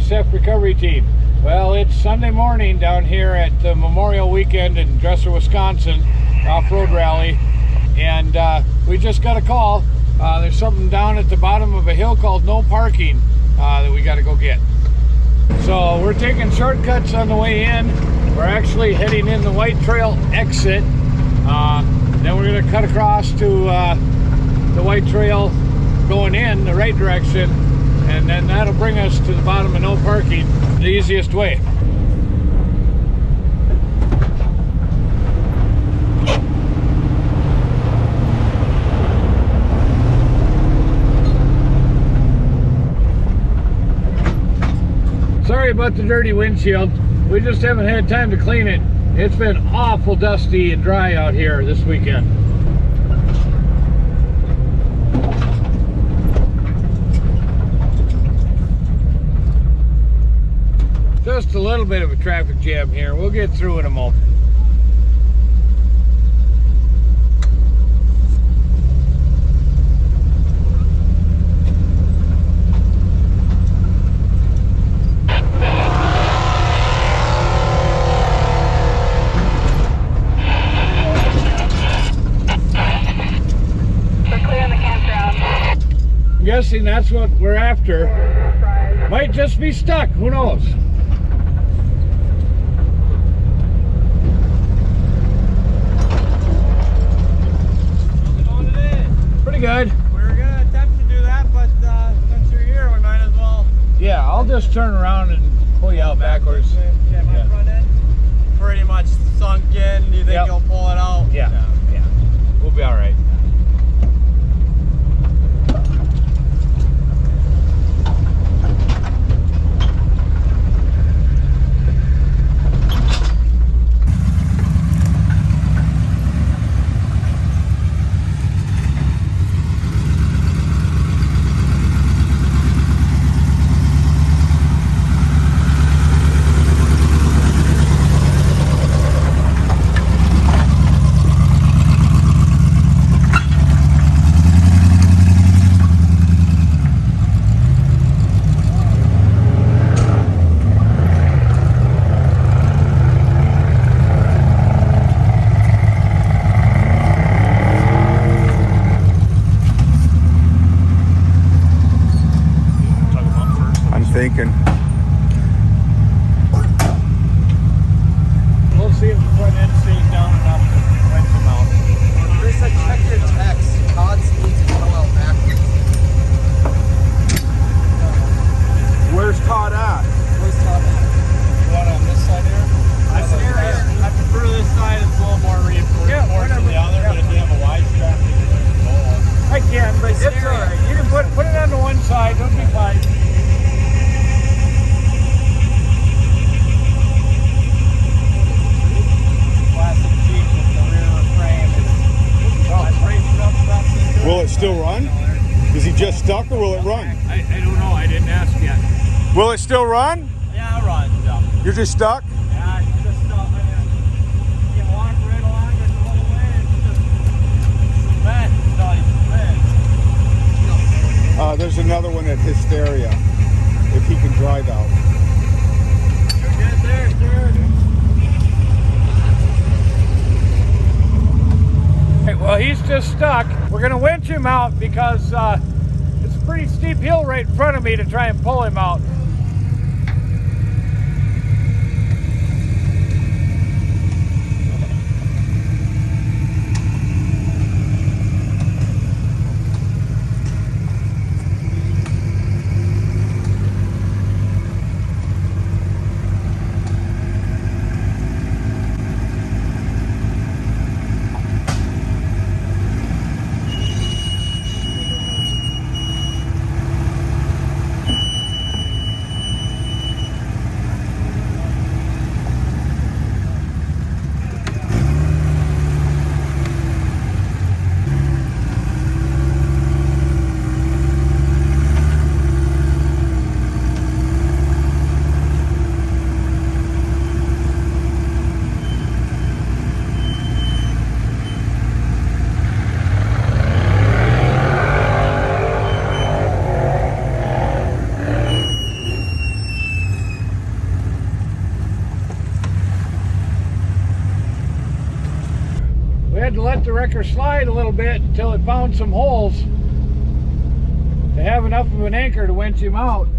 SF recovery team. Well, it's Sunday morning down here at the Memorial Weekend in Dresser, Wisconsin, off-road rally, and we just got a call. There's something down at the bottom of a hill called no parking that we got to go get. So we're taking shortcuts on the way in. We're actually heading in the White Trail exit. Then we're going to cut across to the White Trail going in the right direction, and then that'll bring us to the bottom of no parking the easiest way. Sorry about the dirty windshield. We just haven't had time to clean it. It's been awful dusty and dry out here this weekend. Just a little bit of a traffic jam here. We'll get through in a moment. I'm guessing that's what we're after. Might just be stuck, who knows? Pretty good. We were gonna attempt to do that, but since you're here, we might as well. Yeah, I'll just turn around and pull you out backwards. Yeah, my front end pretty much sunk in. Do you think you'll pull it out? Yeah. We'll be all right. Thinking. We'll see if the front end stays down enough to wrench them out. Chris said check your text. Todd needs to come out backwards. Where's Todd at? Where's Todd at? You want on this side here? I prefer this side. It's a little more reinforced. Yeah, whatever. The other, but if you have a wide strap, you can roll. I can, but it's alright. You can put it on the one side, it'll be fine. Will it still run? Is he just stuck or will it run? I don't know, I didn't ask yet. Will it still run? Yeah, it runs. Yeah. You're just stuck? Yeah, it's just stuck. You can walk right along it the whole way. It's just cement. It's not even cement. There's another one at Hysteria, if he can drive out. You're good there, sir. Well, he's just stuck. We're gonna winch him out because it's a pretty steep hill right in front of me to try and pull him out. wrecker slide a little bit until it found some holes to have enough of an anchor to winch him out.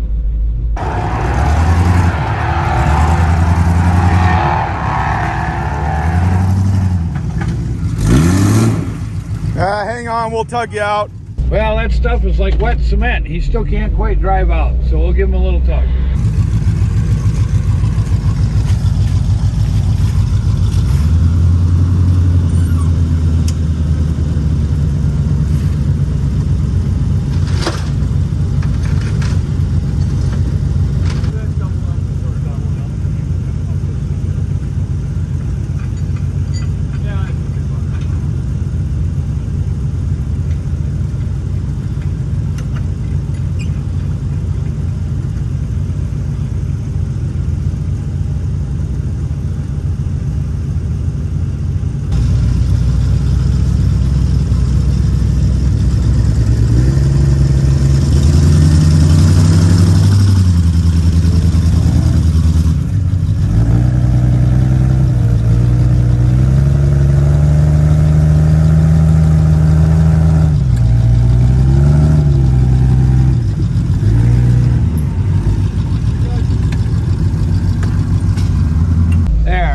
Hang on, we'll tug you out. Well, that stuff is like wet cement. He still can't quite drive out, so we'll give him a little tug.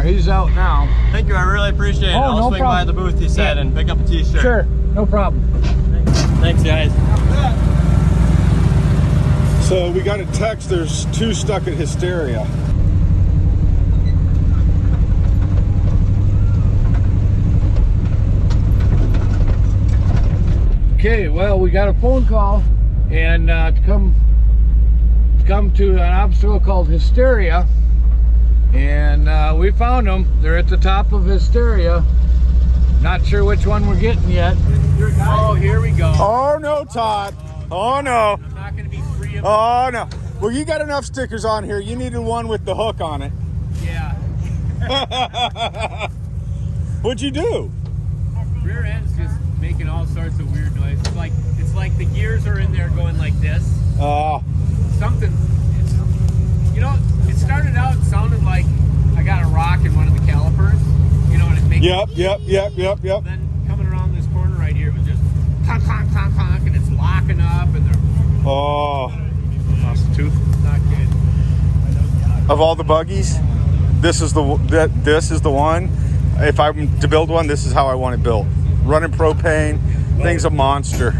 He's out now. Thank you, I really appreciate it. Oh, I'll no swing problem. by the booth, he said, and pick up a t-shirt. Sure, no problem. Thanks, guys. So we got a text, there's 2 stuck at Hysteria. Okay, well, we got a phone call, and to come to an obstacle called Hysteria, and we found them. They're at the top of Hysteria. Not sure which one we're getting yet. Oh, here we go. Oh no, Todd. Oh no. I'm not going to be free of Oh no. Well, you got enough stickers on here. You needed one with the hook on it. Yeah. What'd you do? Rear end's just making all sorts of weird noise. It's like the gears are in there going like this. Something. You know, it started out sounding like I got a rock in one of the calipers. You know, and it makes. Yep. Then coming around this corner right here, it was just honk, honk, honk, honk, and it's locking up, and they're Oh. Lost a tooth. not good. Of all the buggies, this is the one. If I'm to build one, this is how I want it built. Running propane, thing's a monster.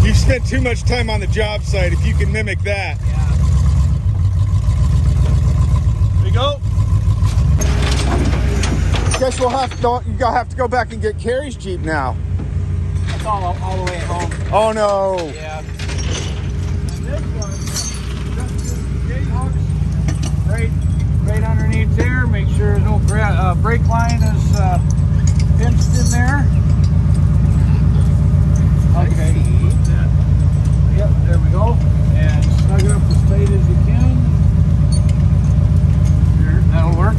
You spent too much time on the job site if you can mimic that. Here we go. Guess you'll have to go back and get Carrie's Jeep now. That's all the way home. Oh no. Yeah. And this one, just J hooks right underneath there. Make sure no brake line is pinched in there. Okay. Yep, there we go. And snug it up as tight as you can. There, that'll work.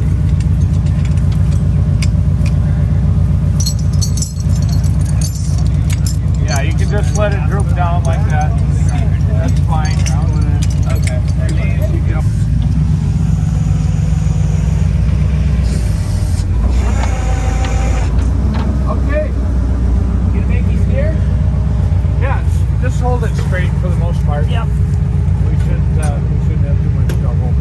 Yeah, you can just let it droop down like that. That's fine. Okay. Okay. Can it make me steer? Yeah, just hold it straight for the most part. Yep. We shouldn't have too much trouble.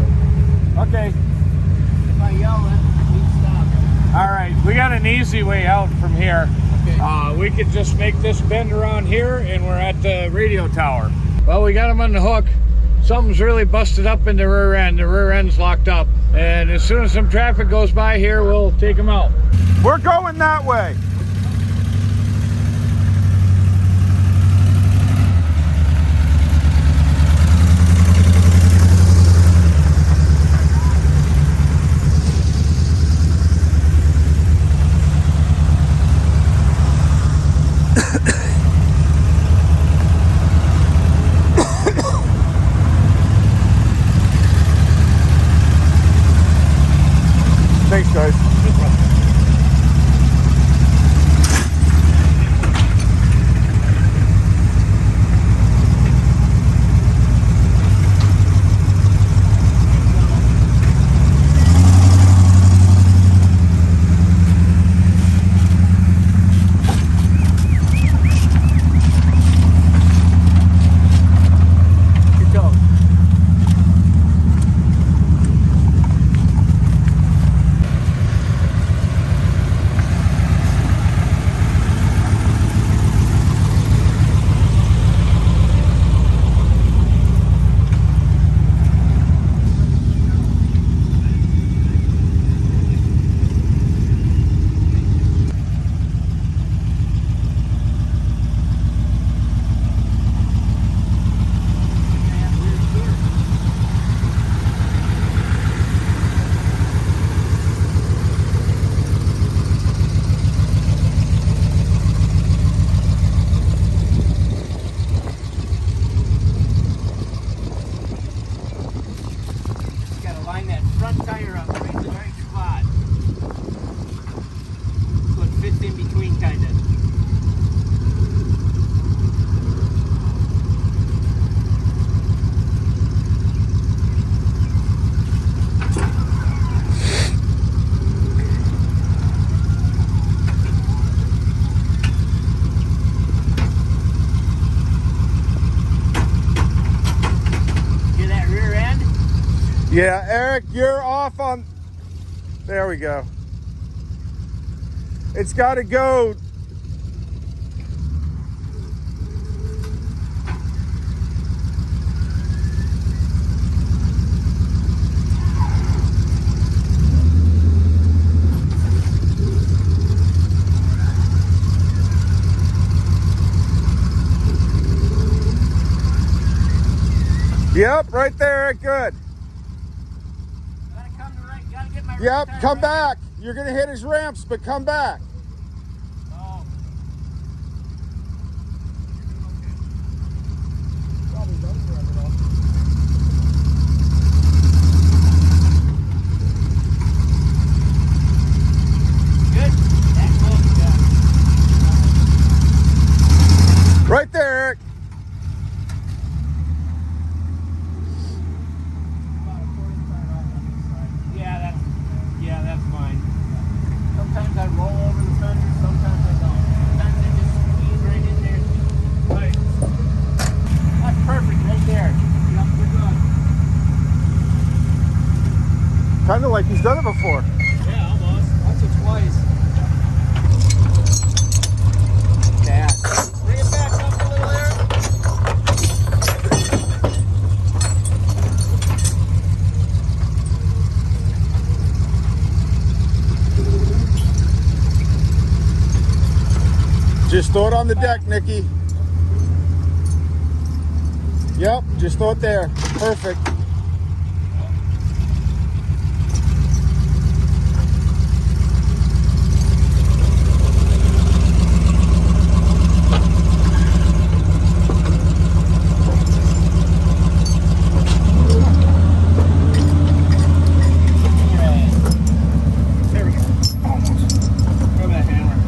But okay. If I yell it, please stop. All right, we got an easy way out from here. Okay. We could just make this bend around here, and we're at the radio tower. Well, we got him on the hook. Something's really busted up in the rear end. The rear end's locked up. And as soon as some traffic goes by here, we'll take him out. We're going that way. Thanks, guys. Line that front tire up right in the right spot. So it fits in between, kind of. Hear that rear end? Yeah, Eric, you're off on... There we go. It's got to go... Yep, right there, Eric, good. Yep, come back. You're going to hit his ramps, but come back. Oh. Good. That's close, yeah. Right there, Eric. Yeah, that's fine. Sometimes I roll over the fender, sometimes I don't. Sometimes I just squeeze right in there. Right. That's perfect right there. Yep, we're good. Kind of like he's done it before. Yeah, almost. Once or twice. Yeah. Bring it back up a little, Eric. Just throw it on the deck, Nikki. Yep, just throw it there. Perfect. There we go. Almost. Grab that hammer.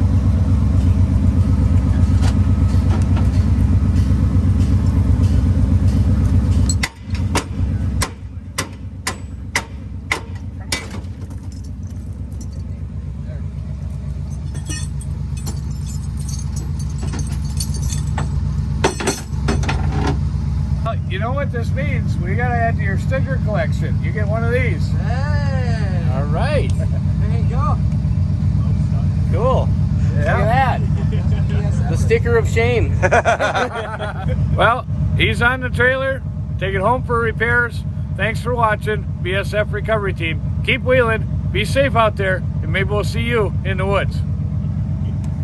You know what this means? We gotta add to your sticker collection. You get one of these. Hey. All right. There you go. Cool. Look at that. The sticker of shame. Well, he's on the trailer. Take it home for repairs. Thanks for watching, BSF Recovery Team. Keep wheeling. Be safe out there, and maybe we'll see you in the woods.